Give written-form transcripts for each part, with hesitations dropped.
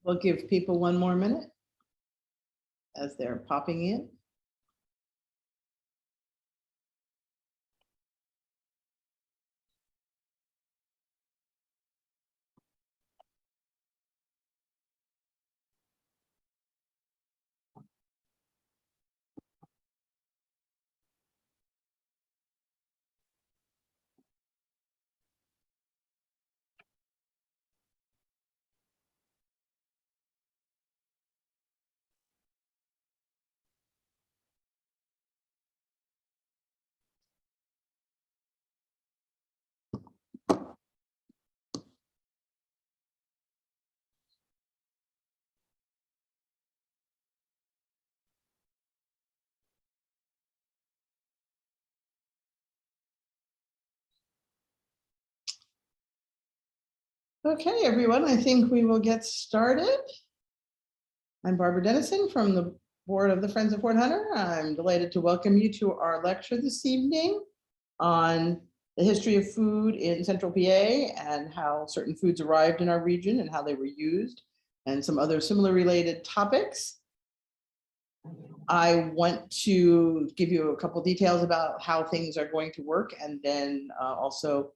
We'll give people one more minute as they're popping in. Okay, everyone, I think we will get started. I'm Barbara Dennison from the board of the Friends of Fort Hunter. I'm delighted to welcome you to our lecture this evening on the history of food in Central PA and how certain foods arrived in our region and how they were used, and some other similar related topics. I want to give you a couple details about how things are going to work, and then also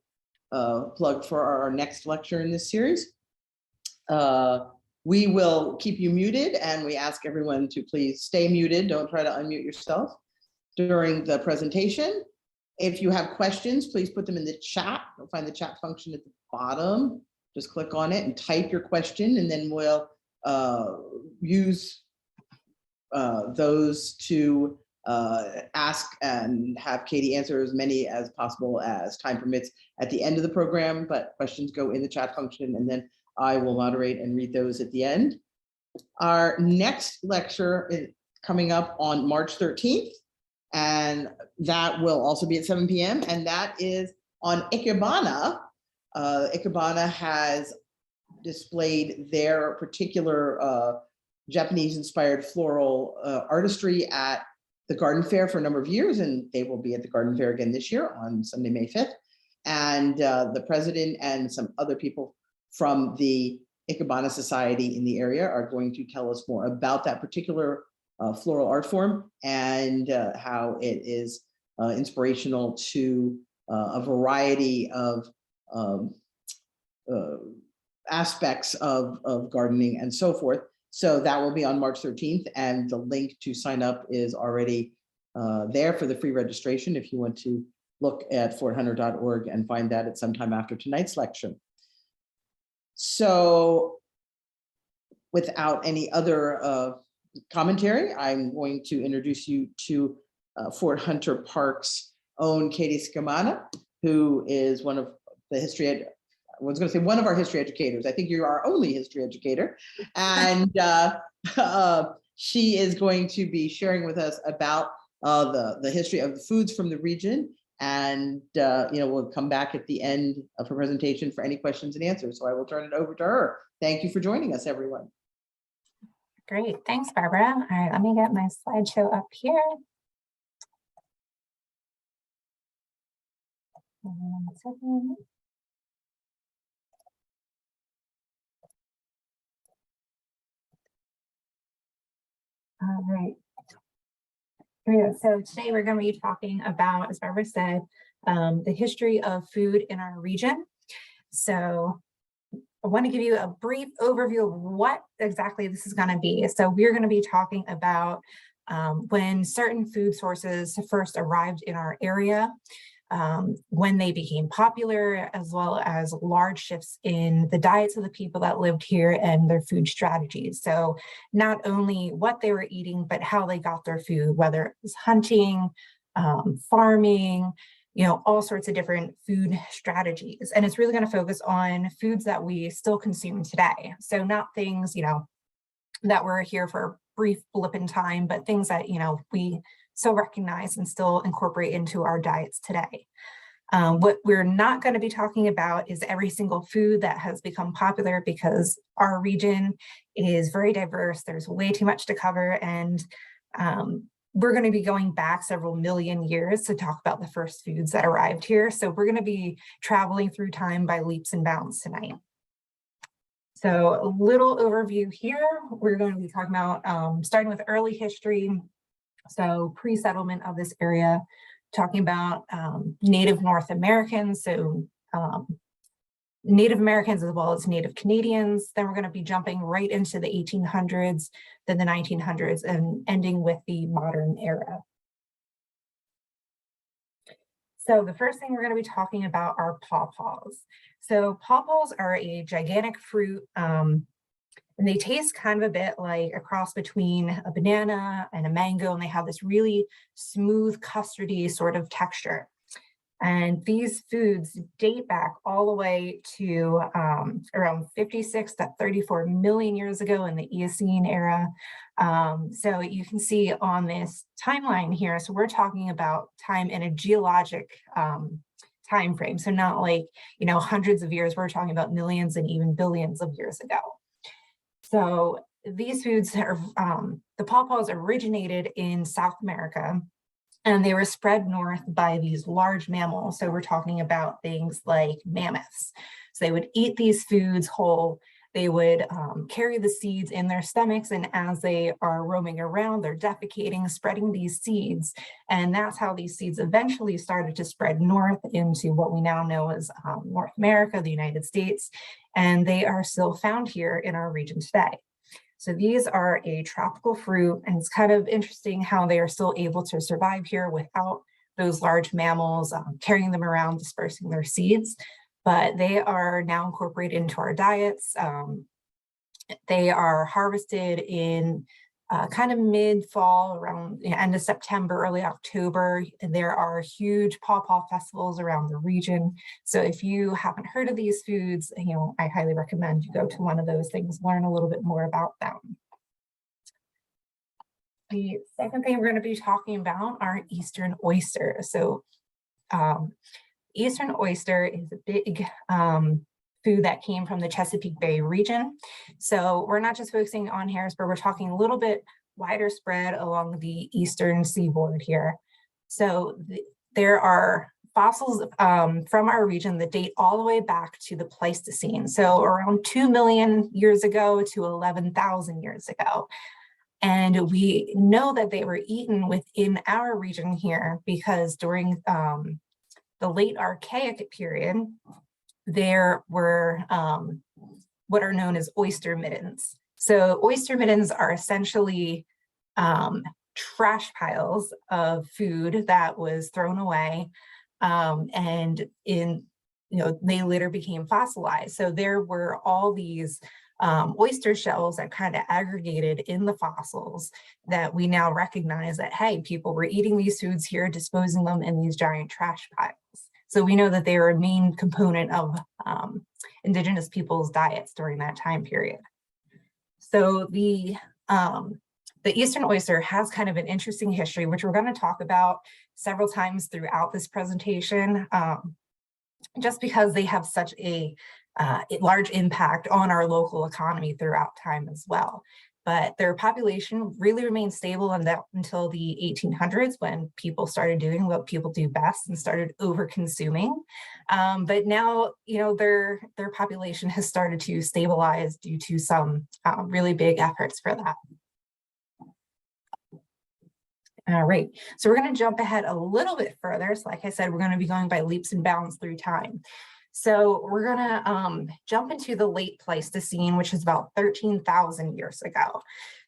plug for our next lecture in this series. We will keep you muted, and we ask everyone to please stay muted. Don't try to unmute yourself during the presentation. If you have questions, please put them in the chat. You'll find the chat function at the bottom. Just click on it and type your question, and then we'll use those to ask and have Katie answer as many as possible as time permits at the end of the program, but questions go in the chat function, and then I will moderate and read those at the end. Our next lecture is coming up on March 13th, and that will also be at 7 p.m. and that is on Ikebana. Ikebana has displayed their particular Japanese-inspired floral artistry at the garden fair for a number of years, and they will be at the garden fair again this year on Sunday, May 5th. And the president and some other people from the Ikebana Society in the area are going to tell us more about that particular floral art form and how it is inspirational to a variety of aspects of gardening and so forth. So that will be on March 13th, and the link to sign up is already there for the free registration if you want to look at forthunter.org and find that at some time after tonight's lecture. So without any other commentary, I'm going to introduce you to Fort Hunter Park's own Katie Sciamanna, who is one of the one of our history educators. I think you're our only history educator. And she is going to be sharing with us about the history of the foods from the region. And we'll come back at the end of her presentation for any questions and answers. So I will turn it over to her. Thank you for joining us, everyone. Great, thanks, Barbara. All right, let me get my slideshow up here. One second. All right. Here we go. So today we're going to be talking about, as Barbara said, the history of food in our region. So I want to give you a brief overview of what exactly this is going to be. So we're going to be talking about when certain food sources first arrived in our area, when they became popular, as well as large shifts in the diets of the people that lived here and their food strategies. So not only what they were eating, but how they got their food, whether it was hunting, farming, all sorts of different food strategies. And it's really going to focus on foods that we still consume today. So not things, that were here for a brief blip in time, but things that, we still recognize and still incorporate into our diets today. What we're not going to be talking about is every single food that has become popular, because our region is very diverse. There's way too much to cover, and we're going to be going back several million years to talk about the first foods that arrived here. So we're going to be traveling through time by leaps and bounds tonight. So a little overview here, we're going to be talking about starting with early history. So pre-settlement of this area, talking about Native North Americans, so Native Americans as well as Native Canadians. Then we're going to be jumping right into the 1800s, then the 1900s, and ending with the modern era. So the first thing we're going to be talking about are pawpaws. So pawpaws are a gigantic fruit, and they taste kind of a bit like a cross between a banana and a mango, and they have this really smooth, custardy sort of texture. And these foods date back all the way to around 56 to 34 million years ago in the Eocene era. So you can see on this timeline here, so we're talking about time in a geologic time frame. So not like, hundreds of years, we're talking about millions and even billions of years ago. So these foods are, the pawpaws originated in South America, and they were spread north by these large mammals. So we're talking about things like mammoths. So they would eat these foods whole. They would carry the seeds in their stomachs, and as they are roaming around, they're defecating, spreading these seeds. And that's how these seeds eventually started to spread north into what we now know as North America, the United States. And they are still found here in our region today. So these are a tropical fruit, and it's kind of interesting how they are still able to survive here without those large mammals carrying them around, dispersing their seeds. But they are now incorporated into our diets. They are harvested in kind of mid-fall, around end of September, early October. And there are huge pawpaw festivals around the region. So if you haven't heard of these foods, I highly recommend you go to one of those things, learn a little bit more about them. The second thing we're going to be talking about are Eastern oysters. So Eastern oyster is a big food that came from the Chesapeake Bay region. So we're not just focusing on Harrisburg, we're talking a little bit wider spread along the eastern seaboard here. So there are fossils from our region that date all the way back to the Pleistocene. So around 2 million years ago to 11,000 years ago. And we know that they were eaten within our region here because during the late Archaic period, there were what are known as oyster middens. So oyster middens are essentially trash piles of food that was thrown away, and they later became fossilized. So there were all these oyster shells that kind of aggregated in the fossils that we now recognize that, hey, people were eating these foods here, disposing them in these giant trash piles. So we know that they were a main component of indigenous people's diets during that time period. So the Eastern oyster has kind of an interesting history, which we're going to talk about several times throughout this presentation, just because they have such a large impact on our local economy throughout time as well. But their population really remained stable until the 1800s, when people started doing what people do best and started over-consuming. But now, their population has started to stabilize due to some really big efforts for that. All right, so we're going to jump ahead a little bit further. So like I said, we're going to be going by leaps and bounds through time. So we're going to jump into the late Pleistocene, which is about 13,000 years ago.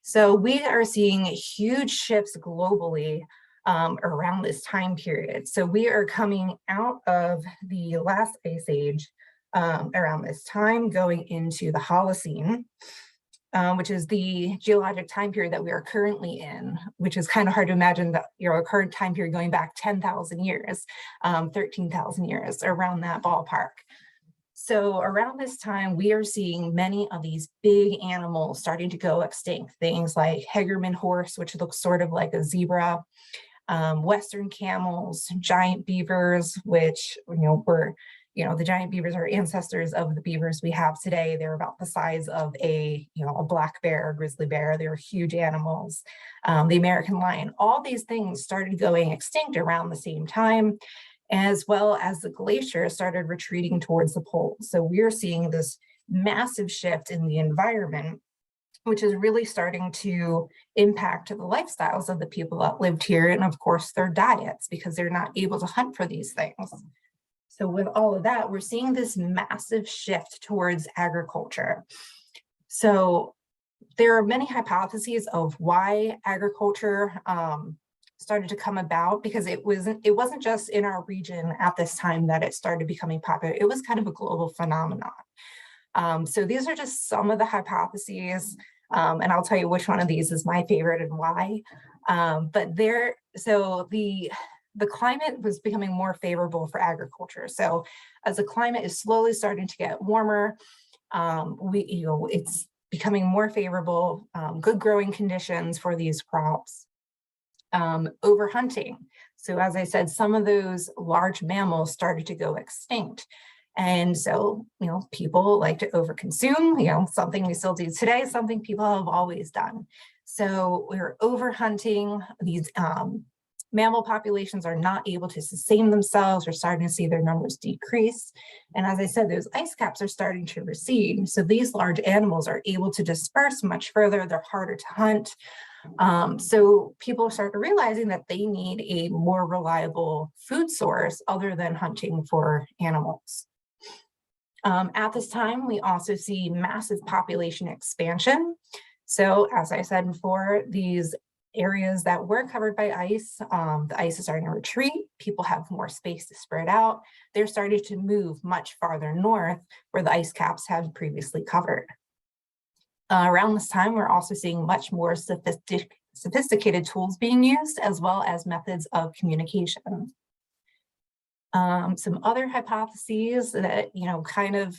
So we are seeing huge shifts globally around this time period. So we are coming out of the last ice age around this time, going into the Holocene, which is the geologic time period that we are currently in, which is kind of hard to imagine that a current time period going back 10,000 years, 13,000 years, around that ballpark. So around this time, we are seeing many of these big animals starting to go extinct. Things like Hegerman horse, which looks sort of like a zebra, Western camels, giant beavers, which were the giant beavers are ancestors of the beavers we have today. They're about the size of a black bear, a grizzly bear. They're huge animals. The American lion, all these things started going extinct around the same time, as well as the glacier started retreating towards the poles. So we're seeing this massive shift in the environment, which is really starting to impact the lifestyles of the people that lived here, and of course their diets, because they're not able to hunt for these things. So with all of that, we're seeing this massive shift towards agriculture. So there are many hypotheses of why agriculture started to come about, because it wasn't just in our region at this time that it started becoming popular. It was kind of a global phenomenon. So these are just some of the hypotheses, and I'll tell you which one of these is my favorite and why. So the climate was becoming more favorable for agriculture. So as the climate is slowly starting to get warmer, it's becoming more favorable, good growing conditions for these crops. Overhunting. So as I said, some of those large mammals started to go extinct. And so, people like to overconsume, something we still do today, something people have always done. So we're overhunting. These mammal populations are not able to sustain themselves. We're starting to see their numbers decrease. And as I said, those ice caps are starting to recede. So these large animals are able to disperse much further. They're harder to hunt. So people start realizing that they need a more reliable food source other than hunting for animals. At this time, we also see massive population expansion. So as I said before, these areas that were covered by ice, the ice is starting to retreat. People have more space to spread out. They're starting to move much farther north where the ice caps had previously covered. Around this time, we're also seeing much more sophisticated tools being used, as well as methods of communication. Some other hypotheses that, kind of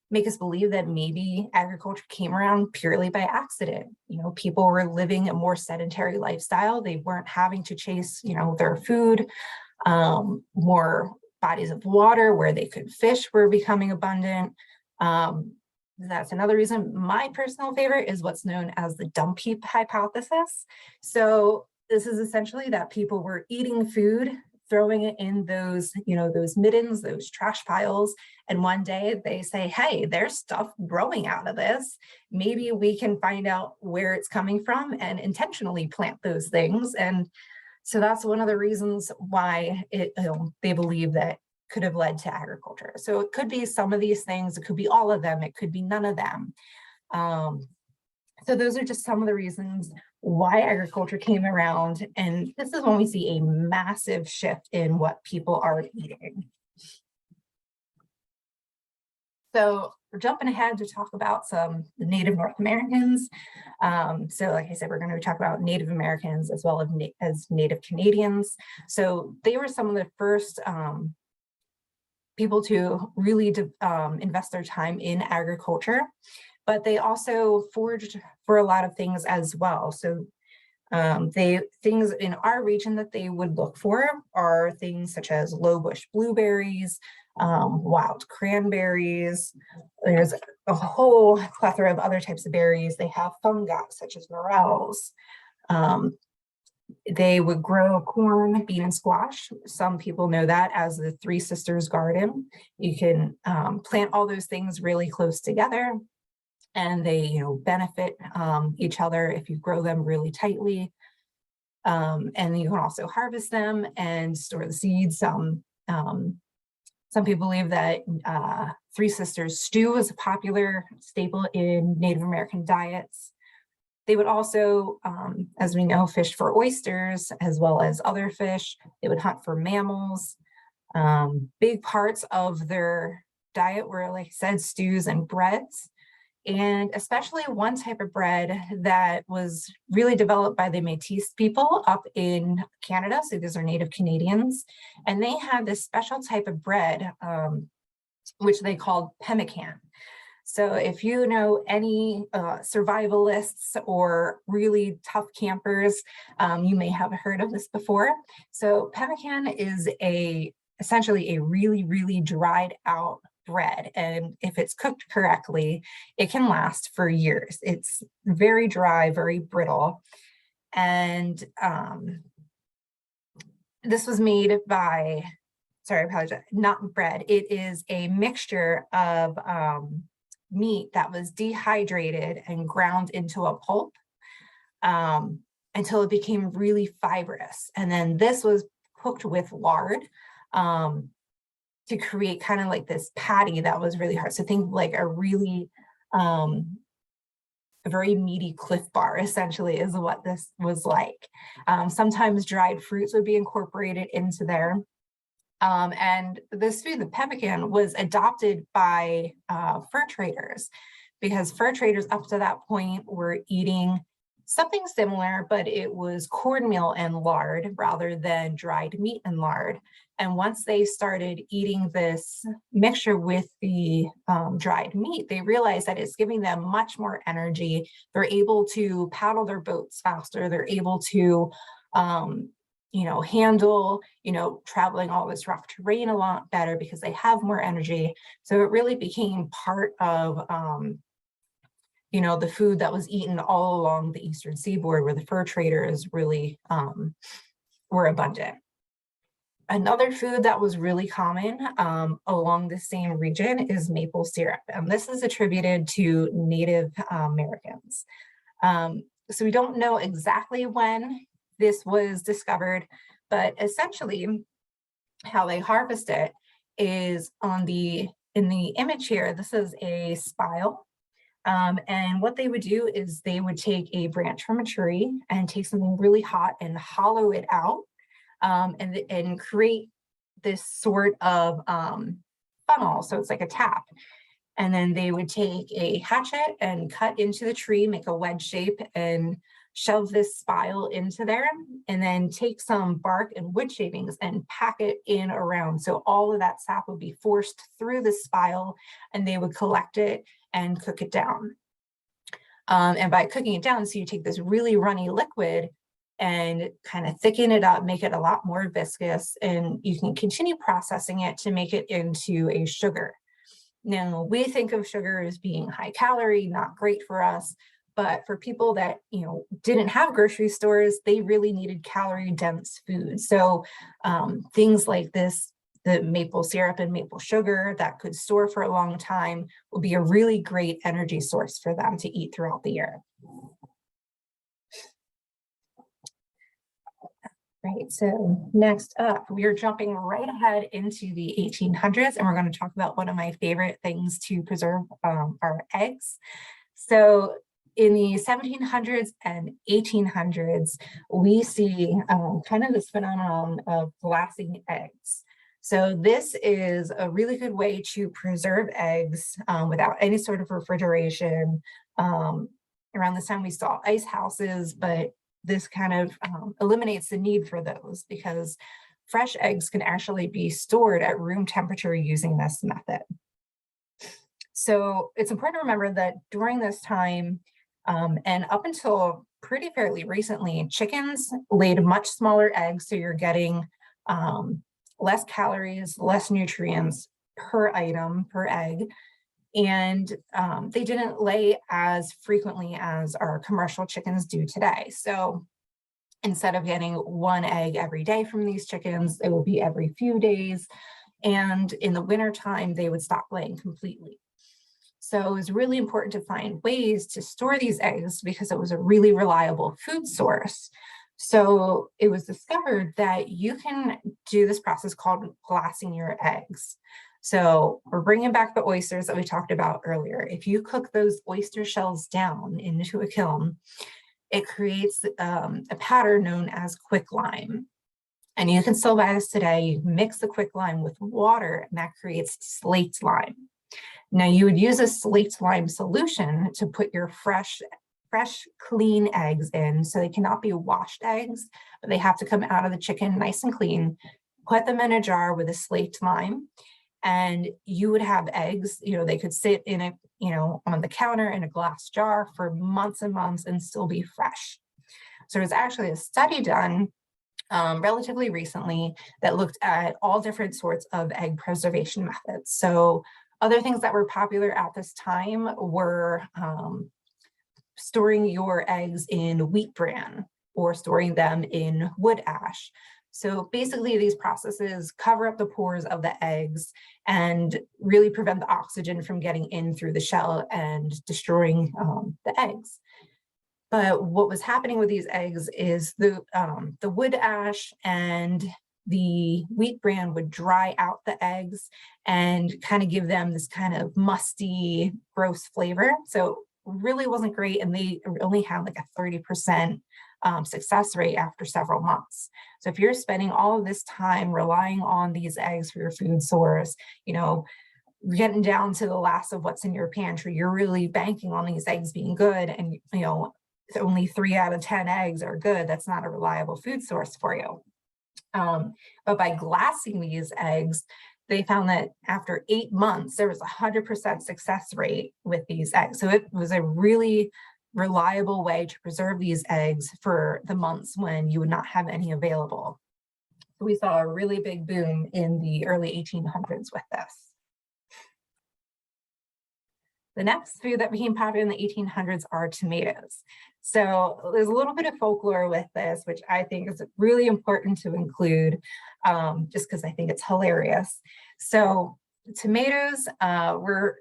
make us believe that maybe agriculture came around purely by accident. People were living a more sedentary lifestyle. They weren't having to chase, their food. More bodies of water where they could fish were becoming abundant. That's another reason. My personal favorite is what's known as the dump heap hypothesis. So this is essentially that people were eating food, throwing it in those, those middens, those trash piles. And one day they say, hey, there's stuff growing out of this. Maybe we can find out where it's coming from and intentionally plant those things. And so that's one of the reasons why they believe that could have led to agriculture. So it could be some of these things, it could be all of them, it could be none of them. So those are just some of the reasons why agriculture came around. And this is when we see a massive shift in what people are eating. So we're jumping ahead to talk about some Native North Americans. So like I said, we're going to talk about Native Americans as well as Native Canadians. So they were some of the first people to really invest their time in agriculture, but they also foraged for a lot of things as well. So things in our region that they would look for are things such as low bush blueberries, wild cranberries. There's a whole plethora of other types of berries. They have fungi such as morels. They would grow corn, bean, and squash. Some people know that as the Three Sisters Garden. You can plant all those things really close together, and they benefit each other if you grow them really tightly. And you can also harvest them and store the seeds. Some people believe that Three Sisters stew is a popular staple in Native American diets. They would also, as we know, fish for oysters as well as other fish. They would hunt for mammals. Big parts of their diet were, like I said, stews and breads. And especially one type of bread that was really developed by the Métis people up in Canada. So these are Native Canadians. And they had this special type of bread, which they called pemmican. So if you know any survivalists or really tough campers, you may have heard of this before. So pemmican is essentially a really, really dried out bread. And if it's cooked correctly, it can last for years. It's very dry, very brittle. And this was made by, sorry, I apologize, not bread. It is a mixture of meat that was dehydrated and ground into a pulp until it became really fibrous. And then this was cooked with lard to create kind of like this patty that was really hard. So think like a really, a very meaty Cliff Bar essentially is what this was like. Sometimes dried fruits would be incorporated into there. And this food, the pemmican, was adopted by fur traders because fur traders up to that point were eating something similar, but it was cornmeal and lard rather than dried meat and lard. And once they started eating this mixture with the dried meat, they realized that it's giving them much more energy. They're able to paddle their boats faster. They're able to handle, traveling all this rough terrain a lot better because they have more energy. So it really became part of, the food that was eaten all along the Eastern Seaboard where the fur traders really were abundant. Another food that was really common along the same region is maple syrup. And this is attributed to Native Americans. So we don't know exactly when this was discovered, but essentially how they harvest it is in the image here, this is a spile. And what they would do is they would take a branch from a tree and take something really hot and hollow it out and create this sort of funnel. So it's like a tap. And then they would take a hatchet and cut into the tree, make a wedge shape and shove this spile into there, and then take some bark and wood shavings and pack it in around. So all of that sap would be forced through the spile and they would collect it and cook it down. And by cooking it down, so you take this really runny liquid and kind of thicken it up, make it a lot more viscous, and you can continue processing it to make it into a sugar. Now, we think of sugar as being high calorie, not great for us, but for people that, didn't have grocery stores, they really needed calorie dense food. So things like this, the maple syrup and maple sugar that could store for a long time will be a really great energy source for them to eat throughout the year. Right, so next up, we are jumping right ahead into the 1800s, and we're going to talk about one of my favorite things to preserve our eggs. So in the 1700s and 1800s, we see kind of this phenomenon of glassing eggs. So this is a really good way to preserve eggs without any sort of refrigeration. Around this time we saw ice houses, but this kind of eliminates the need for those because fresh eggs can actually be stored at room temperature using this method. So it's important to remember that during this time and up until fairly recently, chickens laid much smaller eggs. So you're getting less calories, less nutrients per item, per egg. And they didn't lay as frequently as our commercial chickens do today. So instead of getting one egg every day from these chickens, it will be every few days. And in the wintertime, they would stop laying completely. So it was really important to find ways to store these eggs because it was a really reliable food source. So it was discovered that you can do this process called glassing your eggs. So we're bringing back the oysters that we talked about earlier. If you cook those oyster shells down into a kiln, it creates a pattern known as quicklime. And you can still buy this today. You mix the quicklime with water and that creates slate lime. Now you would use a slate lime solution to put your fresh, clean eggs in. So they cannot be washed eggs, but they have to come out of the chicken nice and clean. Put them in a jar with a slate lime. And you would have eggs, they could sit in a, on the counter in a glass jar for months and months and still be fresh. So there's actually a study done relatively recently that looked at all different sorts of egg preservation methods. So other things that were popular at this time were storing your eggs in wheat bran or storing them in wood ash. So basically these processes cover up the pores of the eggs and really prevent the oxygen from getting in through the shell and destroying the eggs. But what was happening with these eggs is the wood ash and the wheat bran would dry out the eggs and kind of give them this kind of musty, gross flavor. So really wasn't great. And they only had like a 30% success rate after several months. So if you're spending all of this time relying on these eggs for your food source, you know, getting down to the last of what's in your pantry, you're really banking on these eggs being good. And, you know, if only 3 out of 10 eggs are good, that's not a reliable food source for you. But by glassing these eggs, they found that after 8 months, there was a 100% success rate with these eggs. So it was a really reliable way to preserve these eggs for the months when you would not have any available. So we saw a really big boom in the early 1800s with this. The next food that became popular in the 1800s are tomatoes. So there's a little bit of folklore with this, which I think is really important to include, just because I think it's hilarious. So tomatoes were,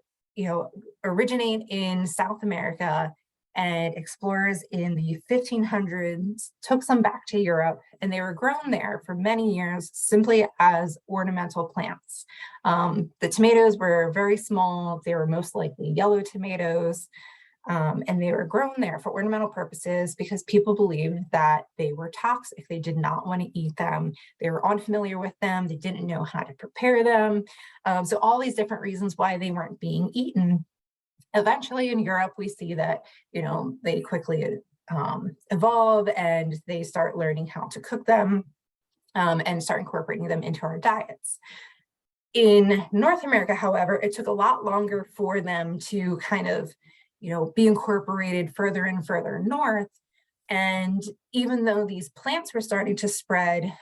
originate in South America, and explorers in the 1500s took some back to Europe, and they were grown there for many years simply as ornamental plants. The tomatoes were very small. They were most likely yellow tomatoes, and they were grown there for ornamental purposes because people believed that they were toxic. They did not want to eat them. They were unfamiliar with them. They didn't know how to prepare them. So all these different reasons why they weren't being eaten. Eventually in Europe, we see that, they quickly evolve and they start learning how to cook them and start incorporating them into our diets. In North America, however, it took a lot longer for them to kind of, be incorporated further and further north. And even though these plants were starting to spread,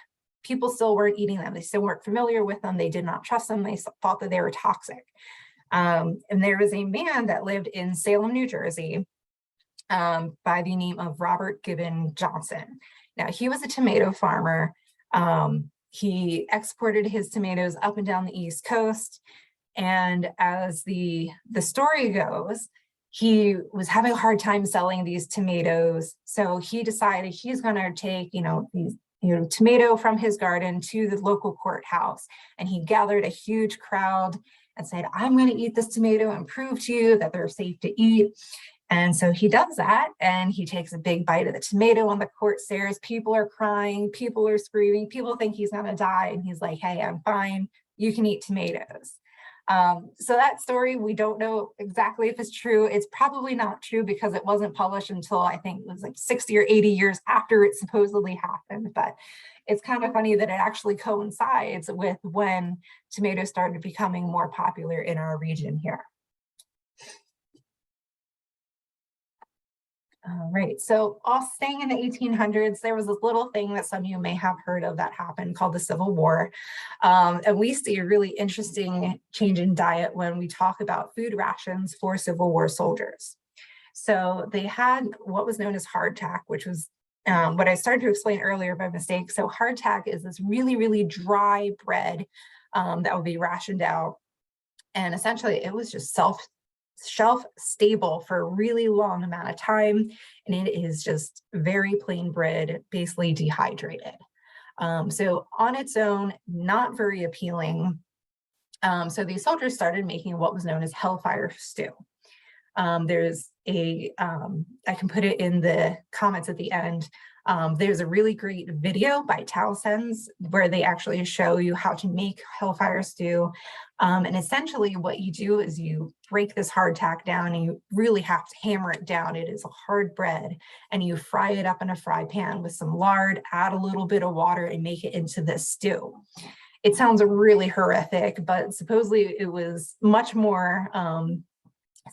people still weren't eating them. They still weren't familiar with them. They did not trust them. They thought that they were toxic. And there was a man that lived in Salem, New Jersey, by the name of Robert Gibbon Johnson. Now, he was a tomato farmer. He exported his tomatoes up and down the East Coast. And as the story goes, he was having a hard time selling these tomatoes. So he decided he's going to take, these tomato from his garden to the local courthouse. And he gathered a huge crowd and said, I'm going to eat this tomato and prove to you that they're safe to eat. And so he does that, and he takes a big bite of the tomato on the court stairs. People are crying, people are screaming, people think he's going to die. And he's like, hey, I'm fine. You can eat tomatoes. So that story, we don't know exactly if it's true. It's probably not true because it wasn't published until I think it was like 60 or 80 years after it supposedly happened. But it's kind of funny that it actually coincides with when tomatoes started becoming more popular in our region here. All right, so all staying in the 1800s, there was this little thing that some of you may have heard of that happened called the Civil War. And we see a really interesting change in diet when we talk about food rations for Civil War soldiers. So they had what was known as hardtack, which was what I started to explain earlier by mistake. So hardtack is this really, really dry bread that would be rationed out. And essentially it was just shelf stable for a really long amount of time. And it is just very plain bread, basically dehydrated. So on its own, not very appealing. So these soldiers started making what was known as hellfire stew. There's I can put it in the comments at the end. There's a really great video by Townsends where they actually show you how to make hellfire stew. And essentially what you do is you break this hardtack down and you really have to hammer it down. It is a hard bread, and you fry it up in a fry pan with some lard, add a little bit of water and make it into this stew. It sounds really horrific, but supposedly it was much more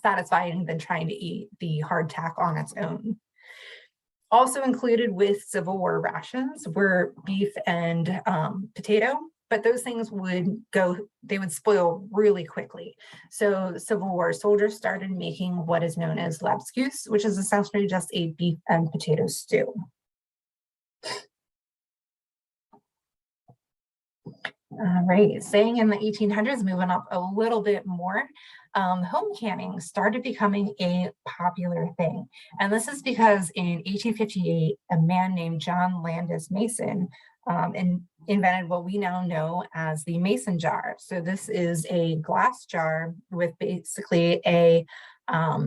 satisfying than trying to eat the hardtack on its own. Also included with Civil War rations were beef and potato, but those things they would spoil really quickly. So Civil War soldiers started making what is known as labscus, which is essentially just a beef and potato stew. All right, staying in the 1800s, moving up a little bit more, home canning started becoming a popular thing. And this is because in 1858, a man named John Landis Mason invented what we now know as the mason jar. So this is a glass jar with basically a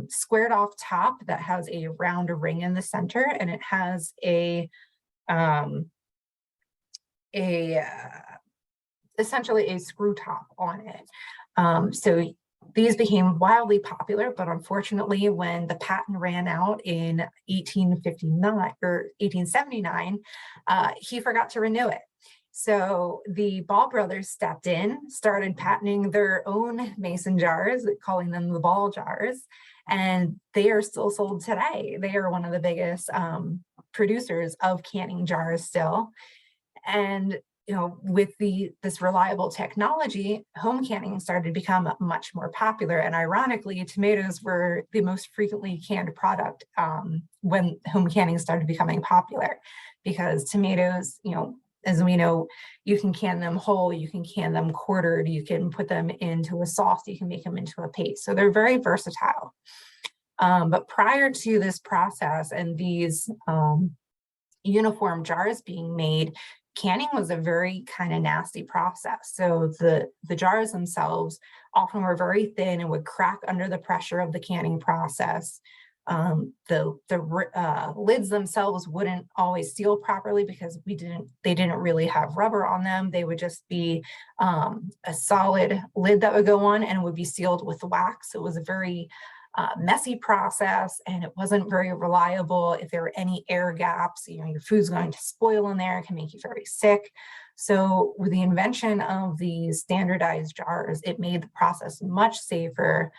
squared off top that has a round ring in the center, and it has um, a essentially a screw top on it. So these became wildly popular, but unfortunately, when the patent ran out in 1859 or 1879, he forgot to renew it. So the Ball brothers stepped in, started patenting their own mason jars, calling them the Ball jars, and they are still sold today. They are one of the biggest producers of canning jars still. And with this reliable technology, home canning started to become much more popular. And ironically, tomatoes were the most frequently canned product when home canning started becoming popular, because tomatoes, as we know, you can can them whole, you can can them quartered, you can put them into a sauce, you can make them into a paste. So they're very versatile. But prior to this process and these uniform jars being made, canning was a very kind of nasty process. So the jars themselves often were very thin and would crack under the pressure of the canning process. The lids themselves wouldn't always seal properly because they didn't really have rubber on them. They would just be a solid lid that would go on and would be sealed with wax. It was a very messy process, and it wasn't very reliable. If there were any air gaps, your food's going to spoil in there. It can make you very sick. So with the invention of these standardized jars, it made the process much safer,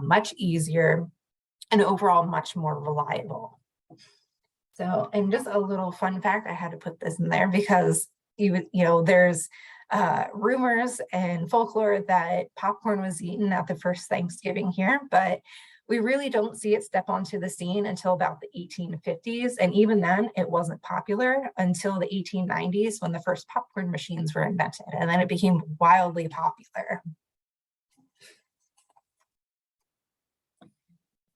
much easier, and overall much more reliable. So, and just a little fun fact, I had to put this in there because there's rumors and folklore that popcorn was eaten at the first Thanksgiving here, but we really don't see it step onto the scene until about the 1850s. And even then, it wasn't popular until the 1890s when the first popcorn machines were invented. And then it became wildly popular.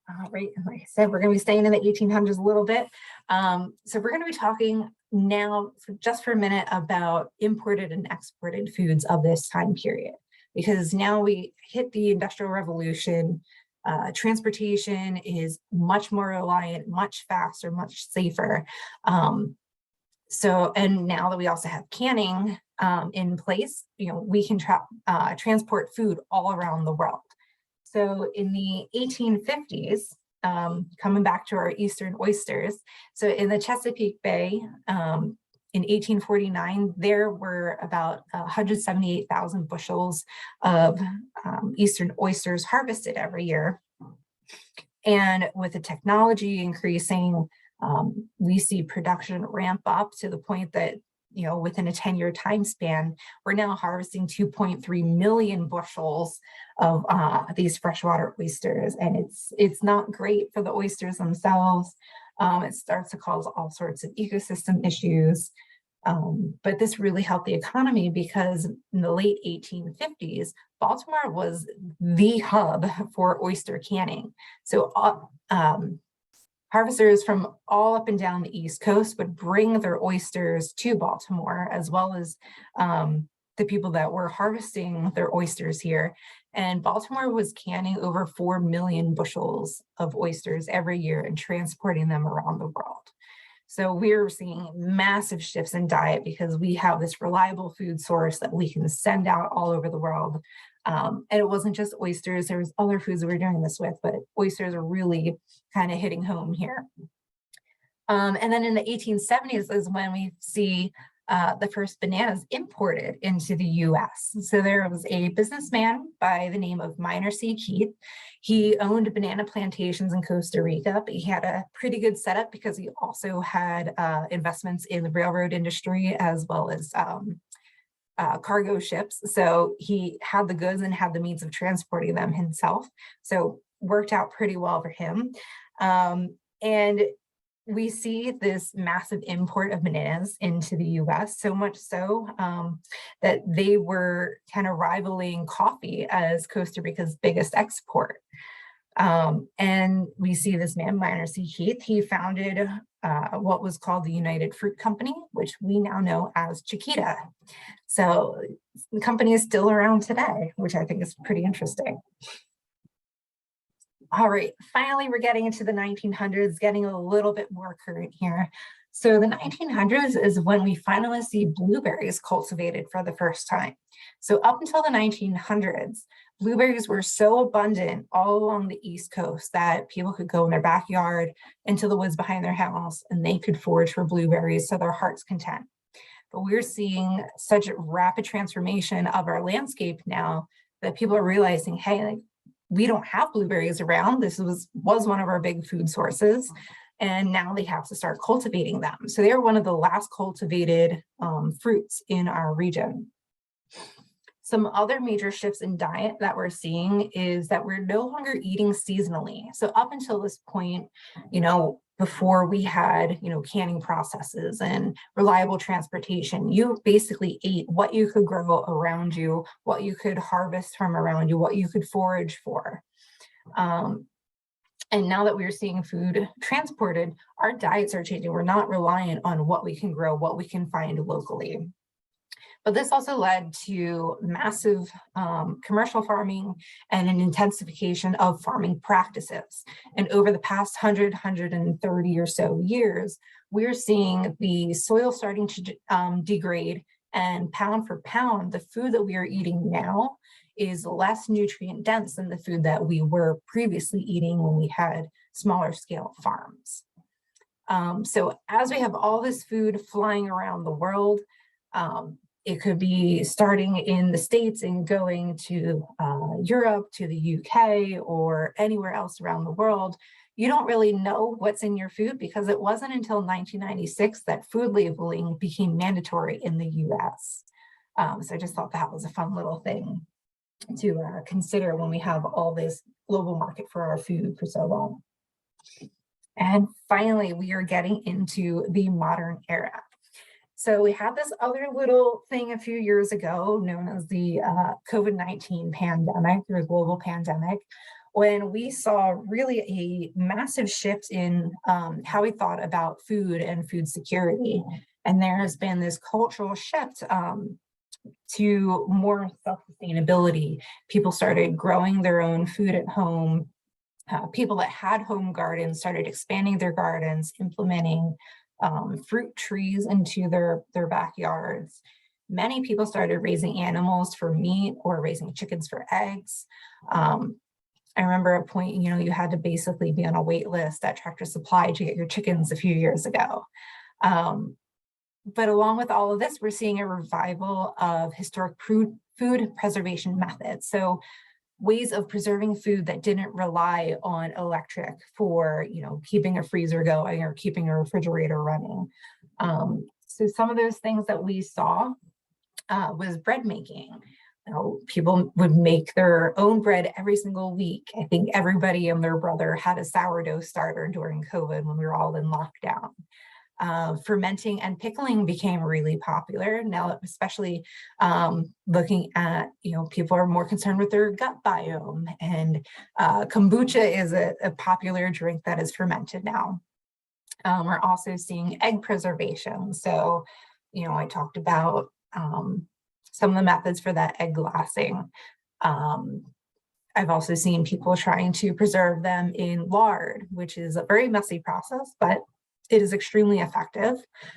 All right, like I said, we're going to be staying in the 1800s a little bit. So we're going to be talking now just for a minute about imported and exported foods of this time period, because now we hit the Industrial Revolution. Transportation is much more reliant, much faster, much safer. And now that we also have canning in place, we can transport food all around the world. So in the 1850s, coming back to our Eastern oysters, so in the Chesapeake Bay, in 1849, there were about 178,000 bushels of Eastern oysters harvested every year. And with the technology increasing, we see production ramp up to the point that within a 10-year time span, we're now harvesting 2.3 million bushels of these freshwater oysters. And it's not great for the oysters themselves. It starts to cause all sorts of ecosystem issues. But this really helped the economy because in the late 1850s, Baltimore was the hub for oyster canning. So harvesters from all up and down the East Coast would bring their oysters to Baltimore, as well as the people that were harvesting their oysters here. And Baltimore was canning over 4 million bushels of oysters every year and transporting them around the world. So we're seeing massive shifts in diet because we have this reliable food source that we can send out all over the world. And it wasn't just oysters, there was other foods that we were doing this with, but oysters are really kind of hitting home here. And then in the 1870s is when we see the first bananas imported into the US. So there was a businessman by the name of Minor C. Keith. He owned banana plantations in Costa Rica, but he had a pretty good setup because he also had investments in the railroad industry as well as cargo ships. So he had the goods and had the means of transporting them himself. So worked out pretty well for him. And we see this massive import of bananas into the US, so much so that they were kind of rivaling coffee as Costa Rica's biggest export. And we see this man, Minor C. Keith, he founded what was called the United Fruit Company, which we now know as Chiquita. So the company is still around today, which I think is pretty interesting. All right, finally, we're getting into the 1900s, getting a little bit more current here. So the 1900s is when we finally see blueberries cultivated for the first time. So up until the 1900s, blueberries were so abundant all along the East Coast that people could go in their backyard into the woods behind their house and they could forage for blueberries to their heart's content. But we're seeing such a rapid transformation of our landscape now that people are realizing, hey, like, we don't have blueberries around. This was one of our big food sources, and now they have to start cultivating them. So they're one of the last cultivated fruits in our region. Some other major shifts in diet that we're seeing is that we're no longer eating seasonally. So up until this point, before we had, canning processes and reliable transportation, you basically ate what you could grow around you, what you could harvest from around you, what you could forage for. And now that we're seeing food transported, our diets are changing. We're not reliant on what we can grow, what we can find locally. But this also led to massive commercial farming and an intensification of farming practices. And over the past 130 or so years, we're seeing the soil starting to degrade, and pound for pound, the food that we are eating now is less nutrient dense than the food that we were previously eating when we had smaller scale farms. So as we have all this food flying around the world, it could be starting in the States and going to Europe, to the UK, or anywhere else around the world. You don't really know what's in your food because it wasn't until 1996 that food labeling became mandatory in the US. So I just thought that was a fun little thing to consider when we have all this global market for our food for so long. And finally, we are getting into the modern era. So we had this other little thing a few years ago known as the COVID-19 pandemic, or global pandemic, when we saw really a massive shift in how we thought about food and food security. And there has been this cultural shift to more self-sustainability. People started growing their own food at home. People that had home gardens started expanding their gardens, implementing fruit trees into their backyards. Many people started raising animals for meat or raising chickens for eggs. I remember a point, you had to basically be on a wait list at Tractor Supply to get your chickens a few years ago. But along with all of this, we're seeing a revival of historic food preservation methods. So ways of preserving food that didn't rely on electric for, keeping a freezer going or keeping a refrigerator running. So some of those things that we saw was bread making. People would make their own bread every single week. I think everybody and their brother had a sourdough starter during COVID when we were all in lockdown. Fermenting and pickling became really popular now, especially looking at, people are more concerned with their gut biome, and kombucha is a popular drink that is fermented now. We're also seeing egg preservation. So, I talked about some of the methods for that egg glassing. I've also seen people trying to preserve them in lard, which is a very messy process, but it is extremely effective,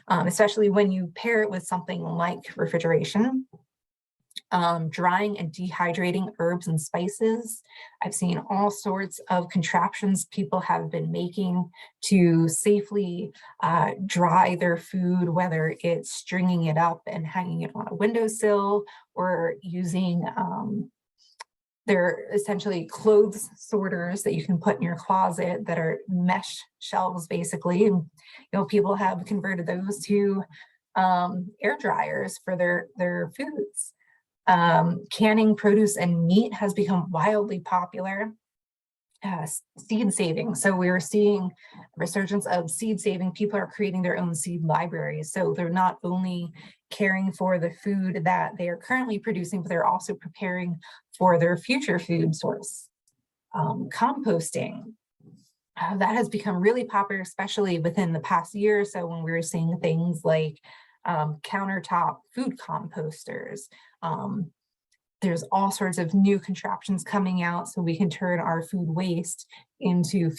especially when you pair it with something like refrigeration. Drying and dehydrating herbs and spices. I've seen all sorts of contraptions people have been making to safely dry their food, whether it's stringing it up and hanging it on a windowsill or using they're essentially clothes sorters that you can put in your closet that are mesh shelves, basically. And, people have converted those to air dryers for their foods. Canning produce and meat has become wildly popular. seed saving. So we're seeing a resurgence of seed saving. People are creating their own seed libraries. So they're not only caring for the food that they are currently producing, but they're also preparing for their future food source. Composting. That has become really popular, especially within the past year or so, when we were seeing things like countertop food composters. There's all sorts of new contraptions coming out so we can turn our food waste into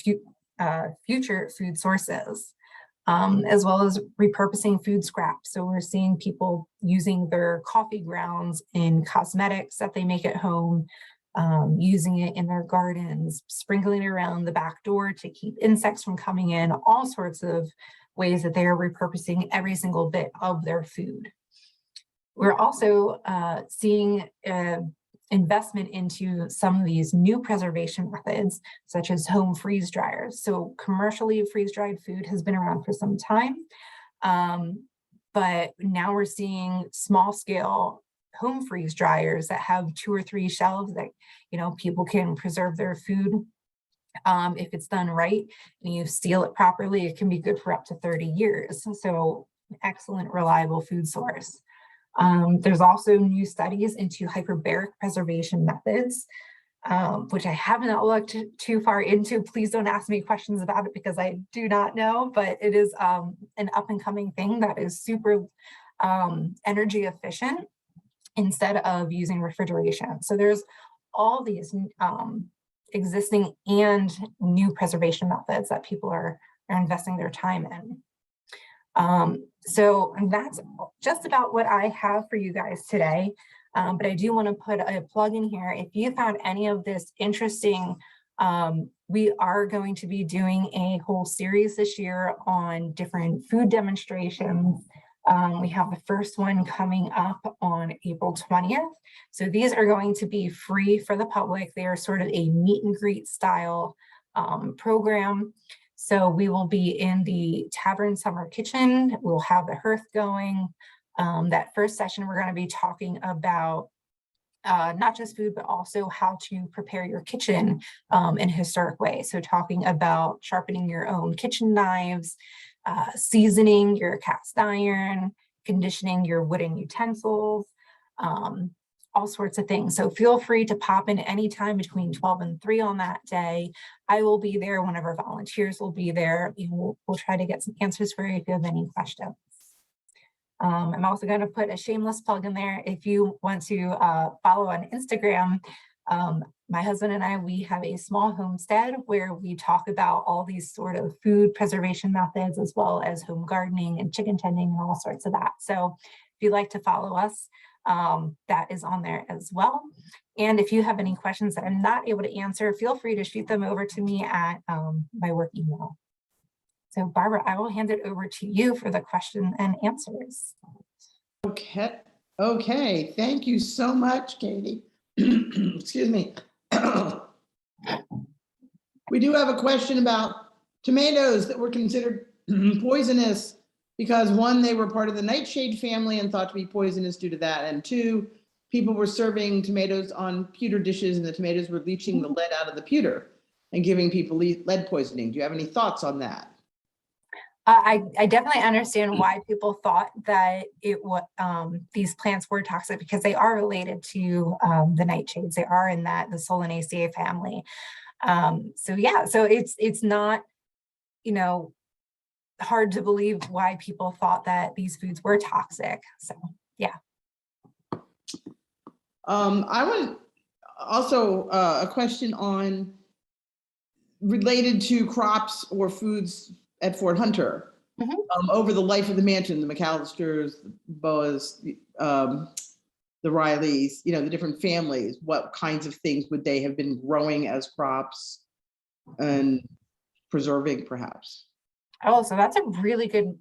future food sources, as well as repurposing food scraps. So we're seeing people using their coffee grounds in cosmetics that they make at home, using it in their gardens, sprinkling it around the back door to keep insects from coming in, all sorts of ways that they are repurposing every single bit of their food. We're also seeing investment into some of these new preservation methods, such as home freeze dryers. So commercially freeze-dried food has been around for some time, but now we're seeing small-scale home freeze dryers that have 2 or 3 shelves that, you know, people can preserve their food. If it's done right and you seal it properly, it can be good for up to 30 years. So excellent, reliable food source. There's also new studies into hyperbaric preservation methods, which I have not looked too far into. Please don't ask me questions about it because I do not know, but it is an up and coming thing that is super energy efficient instead of using refrigeration. So there's all these existing and new preservation methods that people are investing their time in. So that's just about what I have for you guys today. But I do want to put a plug in here. If you found any of this interesting, we are going to be doing a whole series this year on different food demonstrations. We have the first one coming up on April 20th. So these are going to be free for the public. They are sort of a meet and greet style program. So we will be in the Tavern Summer Kitchen. We'll have the hearth going. That first session, we're going to be talking about not just food, but also how to prepare your kitchen in a historic way. So talking about sharpening your own kitchen knives, seasoning your cast iron, conditioning your wooden utensils, all sorts of things. So feel free to pop in anytime between 12 and 3 on that day. I will be there. One of our volunteers will be there. We'll try to get some answers for you if you have any questions. I'm also going to put a shameless plug in there. If you want to follow on Instagram, my husband and I, we have a small homestead where we talk about all these sort of food preservation methods, as well as home gardening and chicken tending and all sorts of that. So if you'd like to follow us, that is on there as well. And if you have any questions that I'm not able to answer, feel free to shoot them over to me at my work email. So Barbara, I will hand it over to you for the question and answers. Okay. Thank you so much, Katie. Excuse me. We do have a question about tomatoes that were considered poisonous because 1, they were part of the nightshade family and thought to be poisonous due to that. And 2, people were serving tomatoes on pewter dishes and the tomatoes were leaching the lead out of the pewter and giving people lead poisoning. Do you have any thoughts on that? I definitely understand why people thought that it was these plants were toxic, because they are related to the nightshades. They are in the Solanaceae family. So yeah, so it's not, you know, hard to believe why people thought that these foods were toxic. So yeah. I want also a question on related to crops or foods at Fort Hunter. Over the life of the mansion, the McAllisters, the Boas, the Rileys, you know, the different families, what kinds of things would they have been growing as crops and preserving perhaps? Oh, so that's a really good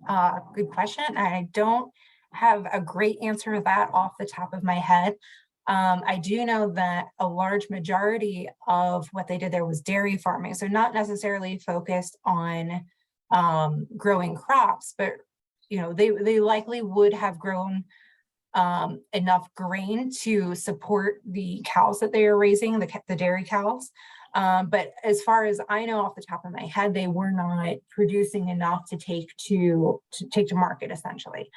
question. I don't have a great answer to that off the top of my head. I do know that a large majority of what they did there was dairy farming. So not necessarily focused on growing crops, but you know, they likely would have grown enough grain to support the cows that they are raising, the dairy cows. But as far as I know off the top of my head, they were not producing enough to take to market, essentially,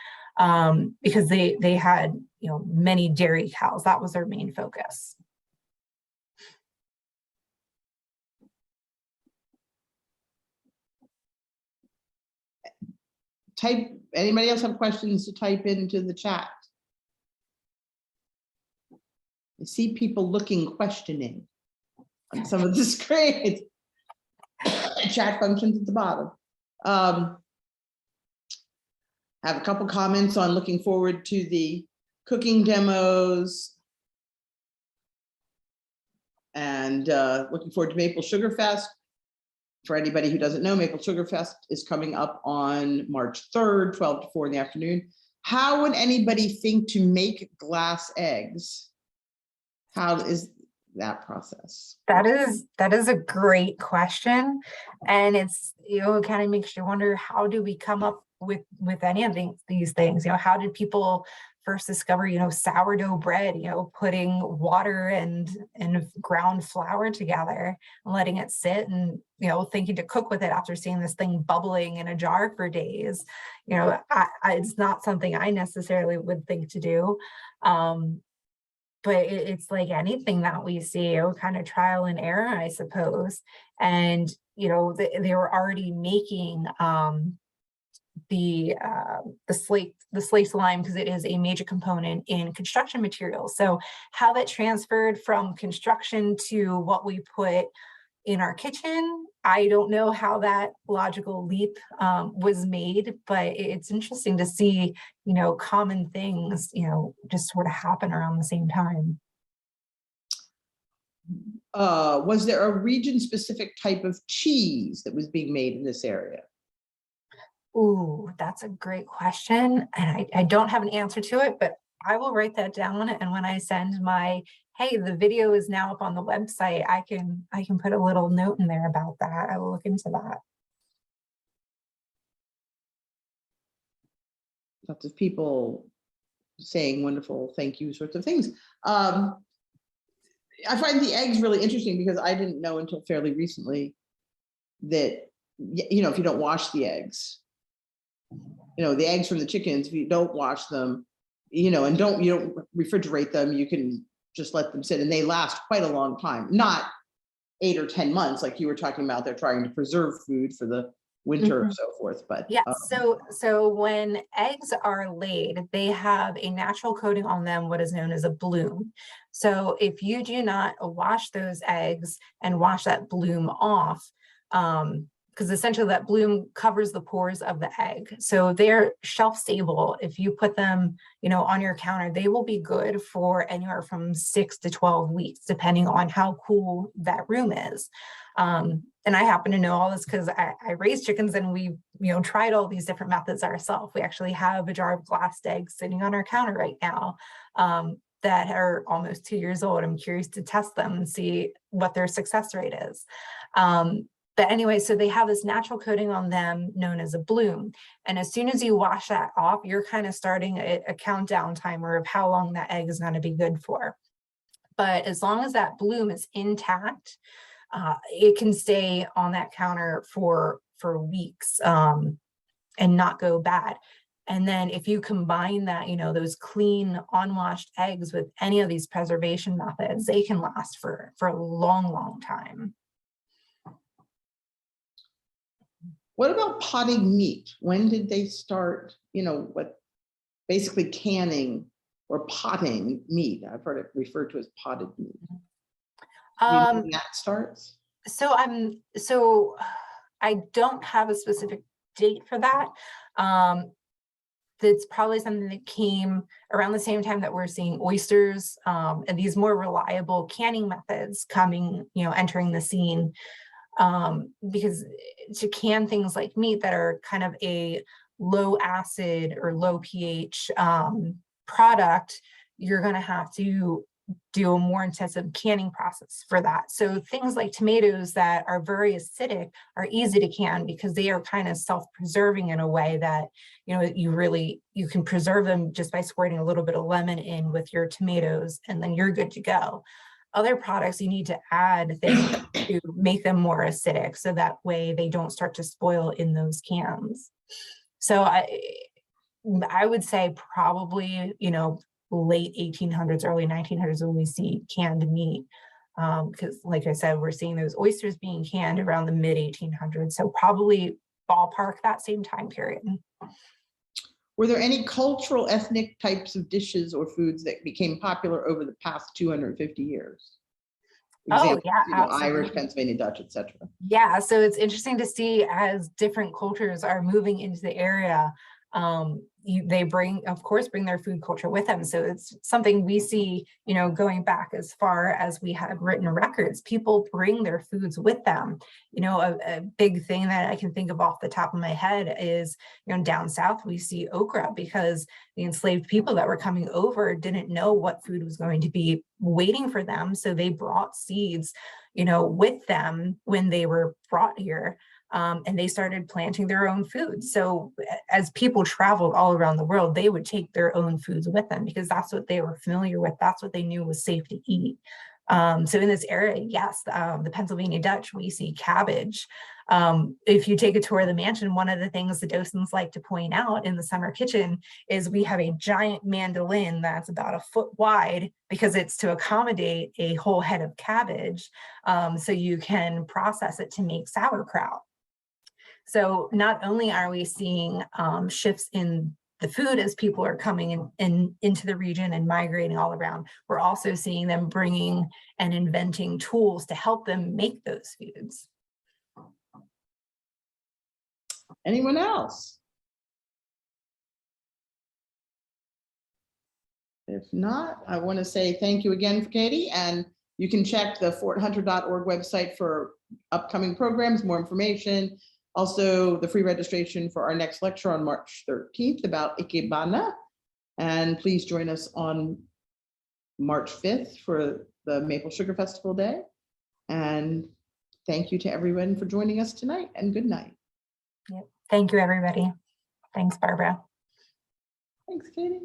because they had, many dairy cows. That was their main focus. Anybody else have questions to type into the chat? I see people looking, questioning on some of the screens. Chat functions at the bottom. Have a couple comments on looking forward to the cooking demos and looking forward to Maple Sugar Fest. For anybody who doesn't know, Maple Sugar Fest is coming up on March 3rd, 12 to 4 in the afternoon. How would anybody think to make glass eggs? How is that process? That is a great question. And it's, it kind of makes you wonder, how do we come up with any of these things? How did people first discover, sourdough bread, putting water and ground flour together and letting it sit and, thinking to cook with it after seeing this thing bubbling in a jar for days. It's not something I necessarily would think to do. But it's like anything that we see, kind of trial and error, I suppose. And, they were already making the slate lime, because it is a major component in construction materials. So how that transferred from construction to what we put in our kitchen, I don't know how that logical leap was made, but it's interesting to see, common things, just sort of happen around the same time. Was there a region-specific type of cheese that was being made in this area? Ooh, that's a great question. And I don't have an answer to it, but I will write that down. And when I send my, hey, the video is now up on the website, I can put a little note in there about that. I will look into that. Lots of people saying wonderful thank you sorts of things. I find the eggs really interesting because I didn't know until fairly recently that, if you don't wash the eggs, the eggs from the chickens, if you don't wash them, and you don't refrigerate them, you can just let them sit and they last quite a long time, not 8 or 10 months like you were talking about. They're trying to preserve food for the winter or so forth. But yeah, so when eggs are laid, they have a natural coating on them, what is known as a bloom. So if you do not wash those eggs and wash that bloom off, because essentially that bloom covers the pores of the egg, so they're shelf stable. If you put them, on your counter, they will be good for anywhere from 6 to 12 weeks, depending on how cool that room is. And I happen to know all this because I raise chickens, and we, tried all these different methods ourselves. We actually have a jar of glassed eggs sitting on our counter right now that are almost 2 years old. I'm curious to test them and see what their success rate is. But anyway, so they have this natural coating on them known as a bloom. And as soon as you wash that off, you're kind of starting a countdown timer of how long that egg is going to be good for. But as long as that bloom is intact, it can stay on that counter for weeks and not go bad. And then if you combine that, those clean, unwashed eggs with any of these preservation methods, they can last for a long, long time. What about potting meat? When did they start, basically canning or potting meat? I've heard it referred to as potted meat. When that starts? So I don't have a specific date for that. That's probably something that came around the same time that we're seeing oysters and these more reliable canning methods entering the scene. Because to can things like meat that are kind of a low acid or low pH product, you're going to have to do a more intensive canning process for that. So things like tomatoes that are very acidic are easy to can because they are kind of self-preserving in a way that, you can preserve them just by squirting a little bit of lemon in with your tomatoes, and then you're good to go. other products, you need to add things to make them more acidic, so that way they don't start to spoil in those cans. So I would say probably, late 1800s, early 1900s when we see canned meat. Because like I said, we're seeing those oysters being canned around the mid 1800s. So probably ballpark that same time period. Were there any cultural, ethnic types of dishes or foods that became popular over the past 250 years? Oh, yeah, Irish, absolutely. Pennsylvania Dutch, etc. Yeah, so it's interesting to see as different cultures are moving into the area. They of course, bring their food culture with them. So it's something we see, going back as far as we have written records. People bring their foods with them. A big thing that I can think of off the top of my head is, down south we see okra, because the enslaved people that were coming over didn't know what food was going to be waiting for them. So they brought seeds, with them when they were brought here. And they started planting their own food. So as people traveled all around the world, they would take their own foods with them because that's what they were familiar with. That's what they knew was safe to eat. So in this area, yes, the Pennsylvania Dutch, we see cabbage. If you take a tour of the mansion, one of the things the docents like to point out in the summer kitchen is we have a giant mandolin that's about a foot wide, because it's to accommodate a whole head of cabbage. So you can process it to make sauerkraut. So not only are we seeing shifts in the food as people are coming into the region and migrating all around, we're also seeing them bringing and inventing tools to help them make those foods. Anyone else? If not, I want to say thank you again for Katie, and you can check the forthunter.org website for upcoming programs, more information. Also, the free registration for our next lecture on March 13th about Ikebana. And please join us on March 5th for the Maple Sugar Festival Day. And thank you to everyone for joining us tonight, and good night. Yep. Thank you, everybody. Thanks, Barbara. Thanks, Katie.